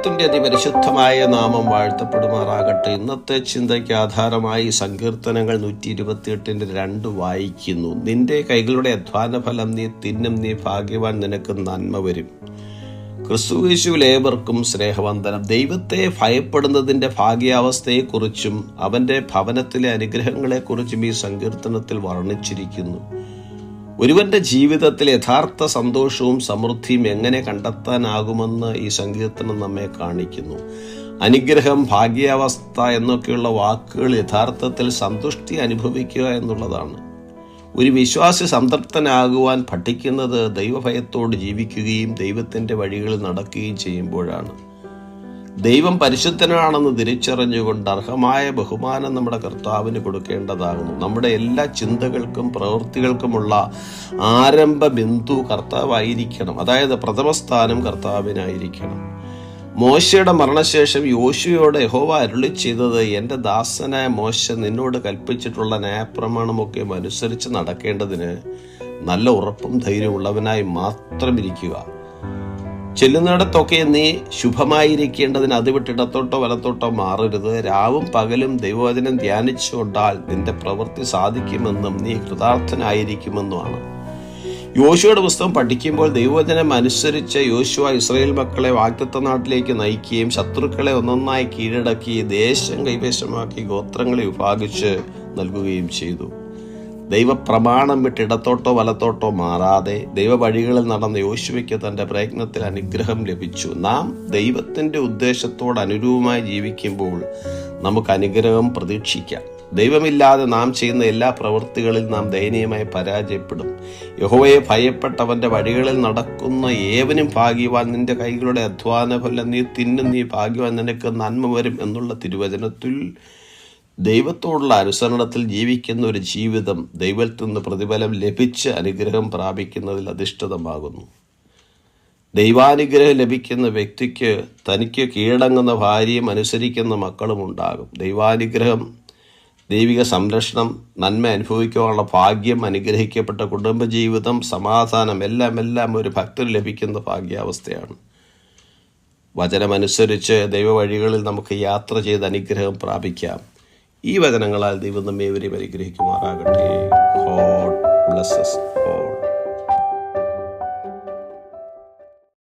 ദൈവത്തിൻ്റെ അതിപരിശുദ്ധമായ നാമം വാഴ്ത്തപ്പെടുമാറാകട്ടെ. ഇന്നത്തെ ചിന്തയ്ക്ക് ആധാരമായി സങ്കീർത്തനങ്ങൾ 128:2 വായിക്കുന്നു. നിന്റെ കൈകളുടെ അധ്വാന ഫലം നീ തിന്നും, നീ ഭാഗ്യവാൻ, നിനക്ക് നന്മ വരും. ക്രിസ്തുയേശുവിൽ ഏവർക്കും സ്നേഹവന്ദനം. ദൈവത്തെ ഭയപ്പെടുന്നതിൻ്റെ ഭാഗ്യാവസ്ഥയെക്കുറിച്ചും അവൻ്റെ ഭവനത്തിലെ അനുഗ്രഹങ്ങളെക്കുറിച്ചും ഈ സങ്കീർത്തനത്തിൽ വർണ്ണിച്ചിരിക്കുന്നു. ഒരുവന്റെ ജീവിതത്തിൽ യഥാർത്ഥ സന്തോഷവും സമൃദ്ധിയും എങ്ങനെ കണ്ടെത്താനാകുമെന്ന് ഈ സങ്കീർത്തനം നമ്മെ കാണിക്കുന്നു. അനുഗ്രഹം, ഭാഗ്യാവസ്ഥ എന്നൊക്കെയുള്ള വാക്കുകൾ യഥാർത്ഥത്തിൽ സന്തുഷ്ടി അനുഭവിക്കുക എന്നുള്ളതാണ്. ഒരു വിശ്വാസി സംതൃപ്തനാകുവാൻ പഠിക്കുന്നത് ദൈവഭയത്തോട് ജീവിക്കുകയും ദൈവത്തിൻ്റെ വഴികളിൽ നടക്കുകയും ചെയ്യുമ്പോഴാണ്. ദൈവം പരിശുദ്ധനാണെന്ന് തിരിച്ചറിഞ്ഞുകൊണ്ട് അർഹമായ ബഹുമാനം നമ്മുടെ കർത്താവിന് കൊടുക്കേണ്ടതാകുന്നു. നമ്മുടെ എല്ലാ ചിന്തകൾക്കും പ്രവൃത്തികൾക്കുമുള്ള ആരംഭ ബിന്ദു കർത്താവായിരിക്കണം. അതായത് പ്രഥമസ്ഥാനം കർത്താവിനായിരിക്കണം. മോശയുടെ മരണശേഷം യോശുവയോട് യഹോവ അരുളി ചെയ്തത്, എൻ്റെ ദാസനായ മോശ നിന്നോട് കൽപ്പിച്ചിട്ടുള്ള ന്യായപ്രമാണമൊക്കെ അനുസരിച്ച് നടക്കേണ്ടതിന് നല്ല ഉറപ്പും ധൈര്യമുള്ളവനായി മാത്രം ഇരിക്കുക. ചെല്ലുന്നിടത്തൊക്കെ നീ ശുഭമായിരിക്കേണ്ടതിന് അത് വിട്ടിടത്തോട്ടോ വലത്തോട്ടോ മാറരുത്. രാവും പകലും ദൈവവചനം ധ്യാനിച്ചുകൊണ്ടാൽ നിന്റെ പ്രവൃത്തി സാധിക്കുമെന്നും നീ കൃതാർത്ഥനായിരിക്കുമെന്നുമാണ്. യോശുവയുടെ പുസ്തകം പഠിക്കുമ്പോൾ ദൈവവചനം അനുസരിച്ച് യോശുവ ഇസ്രായേൽ മക്കളെ വാഗ്ദത്ത നാട്ടിലേക്ക് നയിക്കുകയും ശത്രുക്കളെ ഒന്നൊന്നായി കീഴടക്കി ദേശം കൈവശമാക്കി ഗോത്രങ്ങളെ വിഭാഗിച്ച് നൽകുകയും ചെയ്തു. ദൈവപ്രമാണം വിട്ട് ഇടത്തോട്ടോ വലത്തോട്ടോ മാറാതെ ദൈവവഴികളിൽ നടന്ന യോശുവയ്ക്ക് തൻ്റെ പ്രയത്നത്തിൽ അനുഗ്രഹം ലഭിച്ചു. നാം ദൈവത്തിൻ്റെ ഉദ്ദേശത്തോട് അനുരൂപമായി ജീവിക്കുമ്പോൾ നമുക്ക് അനുഗ്രഹം പ്രതീക്ഷിക്കാം. ദൈവമില്ലാതെ നാം ചെയ്യുന്ന എല്ലാ പ്രവൃത്തികളിൽ നാം ദയനീയമായി പരാജയപ്പെടും. യഹോവയെ ഭയപ്പെട്ടവൻ്റെ വഴികളിൽ നടക്കുന്ന ഏവനും ഭാഗ്യവാൻ. നിന്റെ കൈകളുടെ അധ്വാന ഫലം നീ തിന്നും, നീ ഭാഗ്യവാൻ, നിനക്ക് നന്മ വരും എന്നുള്ള തിരുവചനത്തിൽ ദൈവത്തോടുള്ള അനുസരണത്തിൽ ജീവിക്കുന്ന ഒരു ജീവിതം ദൈവത്തിൽ നിന്ന് പ്രതിഫലം ലഭിച്ച് അനുഗ്രഹം പ്രാപിക്കുന്നതിൽ അധിഷ്ഠിതമാകുന്നു. ദൈവാനുഗ്രഹം ലഭിക്കുന്ന വ്യക്തിക്ക് തനിക്ക് കീഴടങ്ങുന്ന ഭാര്യയും അനുസരിക്കുന്ന മക്കളും ഉണ്ടാകും. ദൈവാനുഗ്രഹം, ദൈവിക സംരക്ഷണം, നന്മ അനുഭവിക്കുവാനുള്ള ഭാഗ്യം, അനുഗ്രഹിക്കപ്പെട്ട കുടുംബജീവിതം, സമാധാനം എല്ലാം ഒരു ഭക്തന് ലഭിക്കുന്ന ഭാഗ്യാവസ്ഥയാണ്. വചനമനുസരിച്ച് ദൈവവഴികളിൽ നമുക്ക് യാത്ര ചെയ്ത് അനുഗ്രഹം പ്രാപിക്കാം. ഈ വചനങ്ങളാൽ ദൈവം നമ്മെ ഇവരെ പരിഗ്രഹിക്കുമാറാകട്ടെ. God bless us.